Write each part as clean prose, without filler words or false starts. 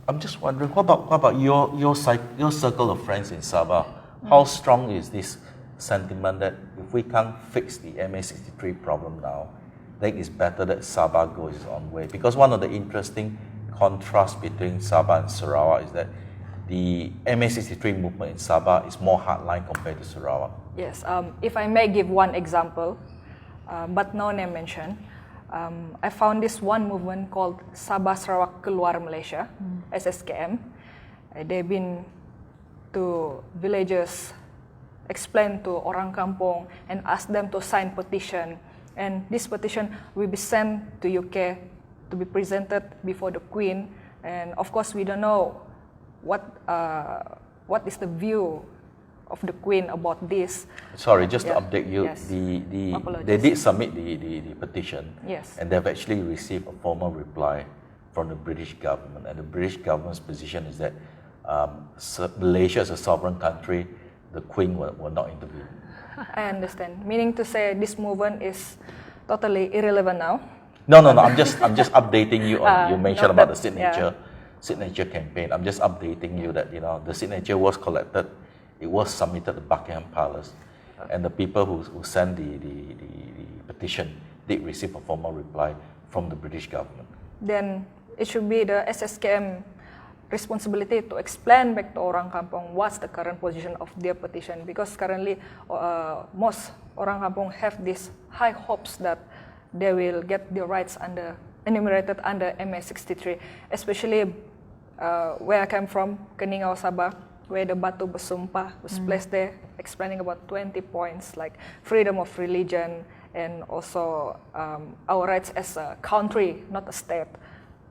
I'm just wondering, what about your circle of friends in Sabah? How strong is this sentiment that if we can't fix the MA63 problem now, then it's better that Sabah goes its own way? Because one of the interesting contrasts between Sabah and Sarawak is that the MA63 movement in Sabah is more hardline compared to Sarawak. Yes, if I may give one example, but no name mentioned, I found this one movement called Sabah Sarawak Keluar Malaysia, SSKM. They've been to villages, explain to orang kampung, and ask them to sign petition. And this petition will be sent to UK to be presented before the Queen. And of course, we don't know what is the view of the Queen about this. Sorry, just to update you, yes. they did submit the petition, yes, and they've actually received a formal reply from the British government. And the British government's position is that Malaysia as a sovereign country, the Queen will not intervene. I understand. Meaning to say this movement is totally irrelevant now? No. I'm just updating you on. You mentioned about the signature campaign. I'm just updating you that the signature was collected. It was submitted to Buckingham Palace, and the people who sent the petition did receive a formal reply from the British government. Then it should be the SSKM responsibility to explain back to orang kampung what's the current position of their petition, because currently most orang kampung have these high hopes that they will get their rights enumerated under MA63, especially where I came from, Keningau, Sabah, where the Batu Bersumpah was placed there, explaining about 20 points like freedom of religion and also our rights as a country, not a state.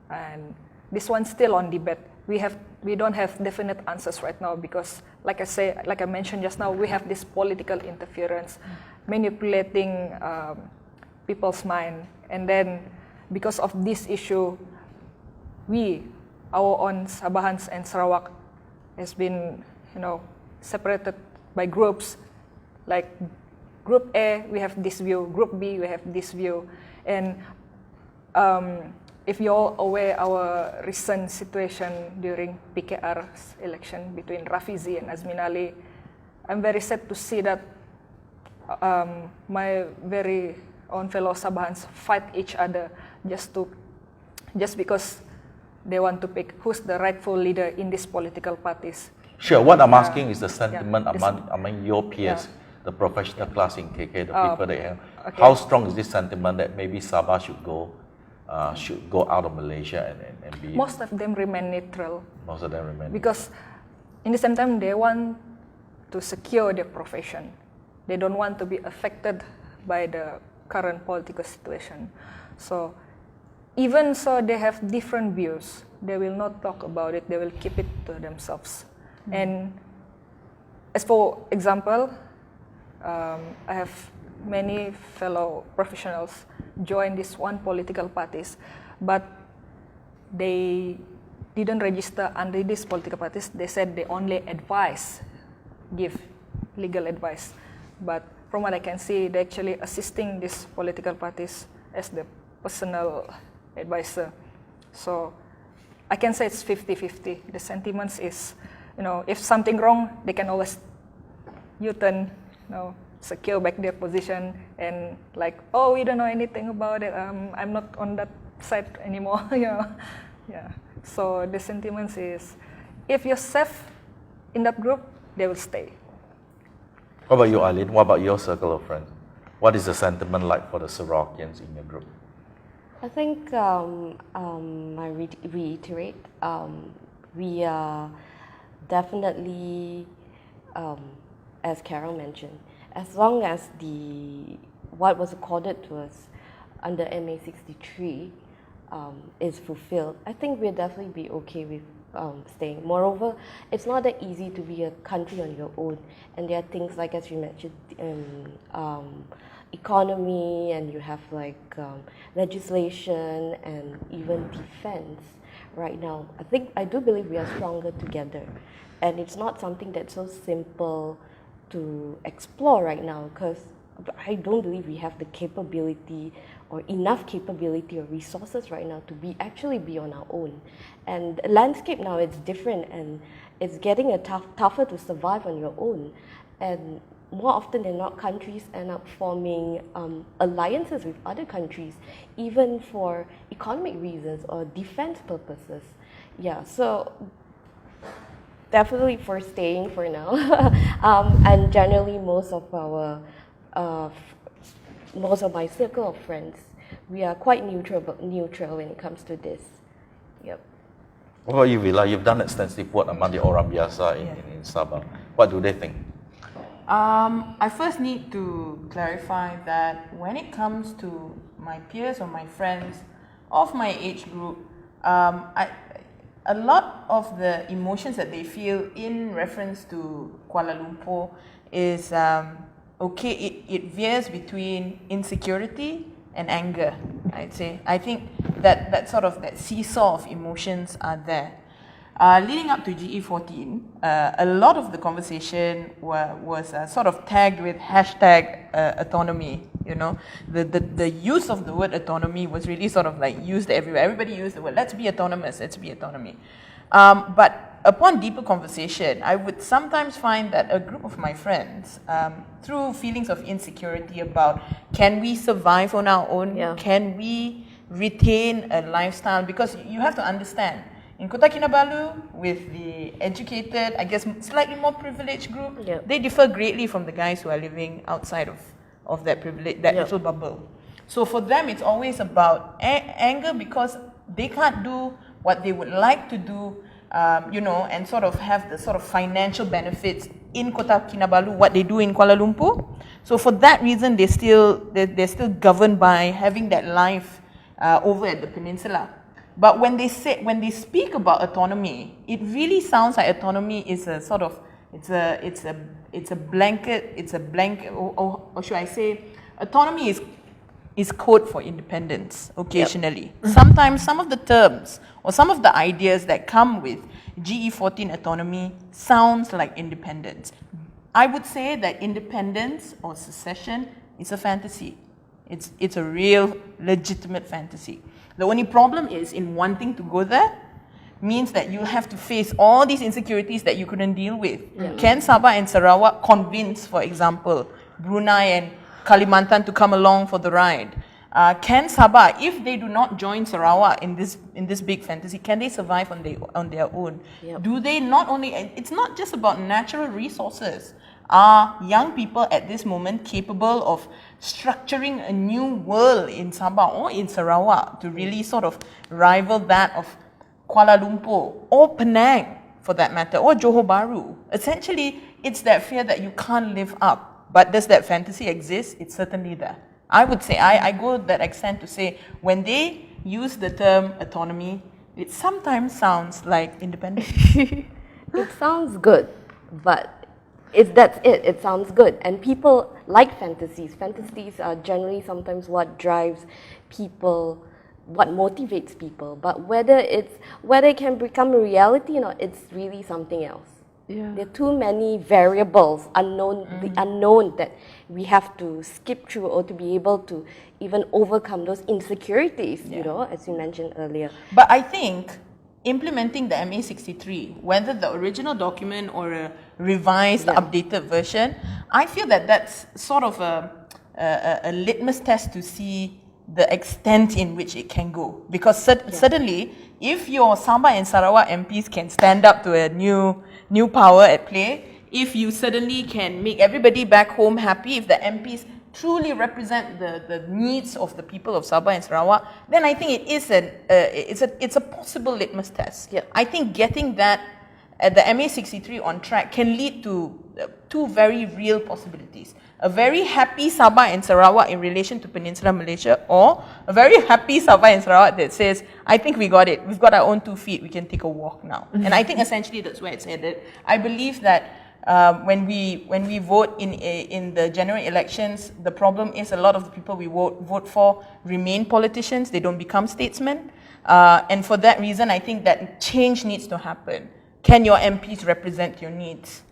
And this one's still on debate. We don't have definite answers right now because, like I mentioned just now, we have this political interference, manipulating people's mind, and then because of this issue, our own Sabahans and Sarawak, has been, separated by groups. Like Group A, we have this view. Group B, we have this view. And if you're aware our recent situation during PKR's election between Rafizi and Azmin Ali, I'm very sad to see that my very own fellow Sabahans fight each other just because they want to pick who's the rightful leader in these political parties. Sure. What I'm asking is the sentiment among your peers, the professional class in KK, the people there. Okay. How strong is this sentiment that maybe Sabah should go out of Malaysia and be... Most of them remain neutral. Most of them remain because in the same time, they want to secure their profession. They don't want to be affected by the current political situation. So even so, they have different views. They will not talk about it. They will keep it to themselves. And as for example, I have many fellow professionals join this one political parties, but they didn't register under these political parties. They said they only give legal advice. But from what I can see, they're actually assisting these political parties as the personal advisor. So I can say it's 50-50. The sentiments is, if something wrong, they can always U-turn, secure back their position and like, oh, we don't know anything about it. I'm not on that side anymore. Yeah. So the sentiments is, if you're safe in that group, they will stay. What about you, Eileen? What about your circle of friends? What is the sentiment like for the Sarawakians in your group? I think I reiterate, we are definitely, as Carol mentioned, as long as what was accorded to us under MA63 is fulfilled, I think we'll definitely be okay with staying. Moreover, it's not that easy to be a country on your own, and there are things like, as you mentioned, economy, and you have like legislation and even defense right now. I do believe we are stronger together, and it's not something that's so simple to explore right now, because I don't believe we have the capability or enough capability or resources right now to actually be on our own. And the landscape now is different, and it's getting tougher to survive on your own. And more often than not, countries end up forming alliances with other countries, even for economic reasons or defense purposes. Yeah, so definitely for staying for now. And generally, most of my circle of friends, we are quite neutral when it comes to this. Yep. What about you, Vila? You've done extensive work among the orang biasa in Sabah. What do they think? I first need to clarify that when it comes to my peers or my friends of my age group, a lot of the emotions that they feel in reference to Kuala Lumpur is it veers between insecurity and anger, I'd say. I think that seesaw of emotions are there. Leading up to GE14, a lot of the conversation was sort of tagged with hashtag autonomy. You know, the use of the word autonomy was really sort of like used everywhere. Everybody used the word, let's be autonomous, let's be autonomy. But upon deeper conversation, I would sometimes find that a group of my friends, through feelings of insecurity about can we survive on our own, can we retain a lifestyle, because you have to understand, in Kota Kinabalu, with the educated, I guess slightly more privileged group, they differ greatly from the guys who are living outside of that privilege, that little bubble. So for them, it's always about anger because they can't do what they would like to do, and sort of have the sort of financial benefits in Kota Kinabalu, what they do in Kuala Lumpur. So for that reason, they're still governed by having that life over at the peninsula. But when they speak about autonomy, it really sounds like autonomy is a sort of it's a blanket, or should I say, autonomy is code for independence occasionally. Sometimes some of the terms or some of the ideas that come with GE14 autonomy sounds like independence. I would say that independence or secession is a fantasy. It's a real legitimate fantasy. The only problem is in wanting to go there means that you'll have to face all these insecurities that you couldn't deal with. Can Sabah and Sarawak convince, for example, Brunei and Kalimantan to come along for the ride? Can Sabah, if they do not join Sarawak in this big fantasy, can they survive on their own? Do they not only? It's not just about natural resources. Are young people at this moment capable of structuring a new world in Sabah or in Sarawak to really sort of rival that of Kuala Lumpur or Penang, for that matter, or Johor Bahru? Essentially, it's that fear that you can't live up. But does that fantasy exist? It's certainly there. I would say, I go that extent to say, when they use the term autonomy, it sometimes sounds like independence. It sounds good, but that's it. It sounds good. And people like fantasies. Fantasies are generally sometimes what drives people, what motivates people. But whether it can become a reality or not, it's really something else. There are too many variables, the unknown that we have to skip through or to be able to even overcome those insecurities, as you mentioned earlier. But I think implementing the MA63, whether the original document or a revised, updated version, I feel that that's sort of a litmus test to see the extent in which it can go. Because suddenly, if your Sabah and Sarawak MPs can stand up to a new power at play, if you suddenly can make everybody back home happy, if the MPs truly represent the needs of the people of Sabah and Sarawak, then I think it is it's a possible litmus test. I think getting that the MA63 on track can lead to two very real possibilities. A very happy Sabah and Sarawak in relation to Peninsular Malaysia, or a very happy Sabah and Sarawak that says, I think we got it. We've got our own 2 feet. We can take a walk now. And I think essentially that's where it's headed. I believe that when we vote in the general elections, the problem is a lot of the people we vote for remain politicians. They don't become statesmen. And for that reason, I think that change needs to happen. Can your MPs represent your needs?